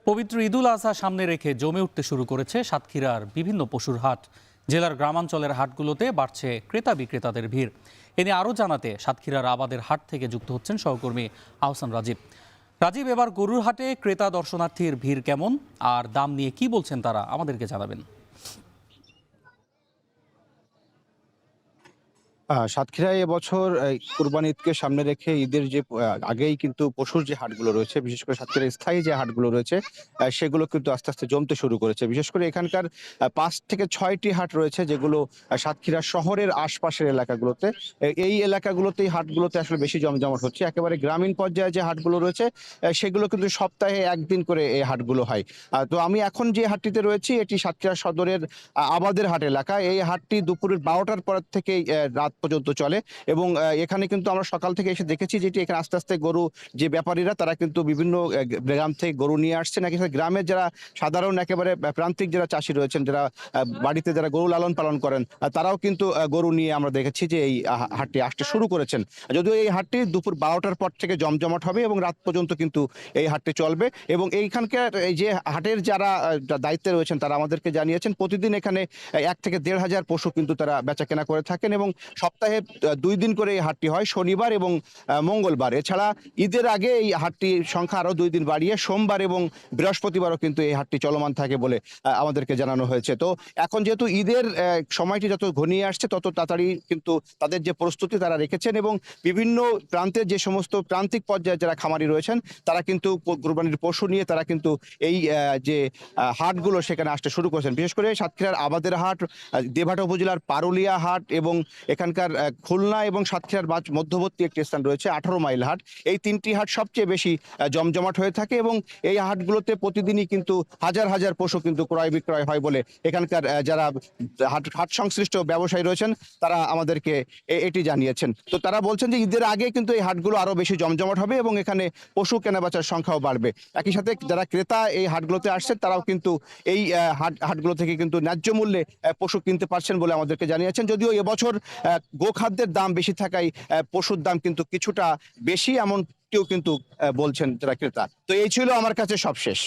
পবিত্র ঈদুল আজহা সামনে রেখে জমে উঠতে শুরু করেছে সাতক্ষীরার বিভিন্ন পশুর হাট। জেলার গ্রামাঞ্চলের হাটগুলোতে বাড়ছে ক্রেতা বিক্রেতাদের ভিড়। এ নিয়ে আরও জানাতে সাতক্ষীরার আবাদের হাট থেকে যুক্ত হচ্ছেন সহকর্মী আহসান রাজীব। রাজীব, এবার গরুর হাটে ক্রেতা দর্শনার্থীর ভিড় কেমন আর দাম নিয়ে কি বলছেন তারা আমাদেরকে জানাবেন। সাতক্ষীরায় এবছর কুরবানি ঈদকে সামনে রেখে ঈদের যে আগেই কিন্তু পশুর যে হাটগুলো রয়েছে, বিশেষ করে সাতক্ষীরার স্থায়ী যে হাটগুলো রয়েছে, সেগুলো কিন্তু আস্তে আস্তে জমতে শুরু করেছে। বিশেষ করে এখানকার ৫ থেকে ৬টি হাট রয়েছে যেগুলো সাতক্ষীরা শহরের আশপাশের এলাকাগুলোতে। এই এলাকাগুলোতেই হাটগুলোতে আসলে বেশি জমজমাট হচ্ছে। একেবারে গ্রামীণ পর্যায়ে যে হাটগুলো রয়েছে, সেগুলো কিন্তু সপ্তাহে একদিন করে এই হাটগুলো হয়। তো আমি এখন যে হাটটিতে রয়েছি এটি সাতক্ষীরা সদরের আবাদের হাট এলাকা। এই হাটটি দুপুরের ১২টার পর থেকেই রাত পর্যন্ত চলে এবং এখানে কিন্তু আমরা সকাল থেকে এসে দেখেছি যেটি এখানে আস্তে আস্তে গরু যে ব্যাপারীরা তারা কিন্তু বিভিন্ন গ্রাম থেকে গরু নিয়ে আসছে, নাকি গ্রামের যারা সাধারণ একেবারে প্রান্তিক যারা চাষি রয়েছেন, যারা বাড়িতে যারা গরু লালন পালন করেন, তারাও কিন্তু গরু নিয়ে আমরা দেখেছি যে এই হাটটি আসতে শুরু করেছেন। যদিও এই হাটটি দুপুর ১২টার পর থেকে জমজমাট হবে এবং রাত পর্যন্ত কিন্তু এই হাটটি চলবে। এবং এইখানকার এই যে হাটের যারা দায়িত্বে রয়েছেন তারা আমাদেরকে জানিয়েছেন প্রতিদিন এখানে ১ থেকে ১,৫০০ পশু কিন্তু তারা বেচা কেনা করে থাকেন এবং সপ্তাহে ২ দিন করে এই হাটটি হয়, শনিবার এবং মঙ্গলবার। এছাড়া ঈদের আগে এই হাটটির সংখ্যা আরও ২ দিন বাড়িয়ে সোমবার এবং বৃহস্পতিবারও কিন্তু এই হাটটি চলমান থাকে বলে আমাদেরকে জানানো হয়েছে। তো এখন যেহেতু ঈদের সময়টি যত ঘনিয়ে আসছে তত তাড়াতাড়ি কিন্তু তাদের যে প্রস্তুতি তারা রেখেছেন এবং বিভিন্ন প্রান্তের যে সমস্ত প্রান্তিক পর্যায়ে যারা খামারি রয়েছেন তারা কিন্তু কোরবানির পশু নিয়ে তারা কিন্তু এই যে হাটগুলো সেখানে আসতে শুরু করেছেন। বিশেষ করে সাতক্ষীরার আবাদের হাট, দেবহাটা উপজেলার পারুলিয়া হাট এবং এখানকার খুলনা এবং সাতক্ষীরার মধ্যবর্তী একটি স্থান রয়েছে ১৮ মাইল হাট। এই ৩টি হাট সবচেয়ে বেশি জমজমাট হয়ে থাকে এবং এই হাটগুলোতে প্রতিদিনই কিন্তু হাজার হাজার পশু কিন্তু ক্রয় বিক্রয় হয় বলে এখানকার যারা হাট সংশ্লিষ্ট ব্যবসায়ী রয়েছেন তারা আমাদেরকে এটি জানিয়েছেন। তো তারা বলছেন যে ঈদের আগে কিন্তু এই হাটগুলো আরো বেশি জমজমাট হবে এবং এখানে পশু কেনাবেচার সংখ্যাও বাড়বে। একই সাথে যারা ক্রেতা এই হাটগুলোতে আসছেন তারাও কিন্তু এই হাটগুলো থেকে কিন্তু ন্যায্য মূল্যে পশু কিনতে পারছেন বলে আমাদেরকে জানিয়েছেন। যদিও এবছর গোখাদ্যের দাম বেশি থাকায় পশুর দাম কিন্তু কিছুটা বেশি, এমনটিও কিন্তু বলছেন যারা ক্রেতা। তো এই ছিল আমার কাছে সবশেষ।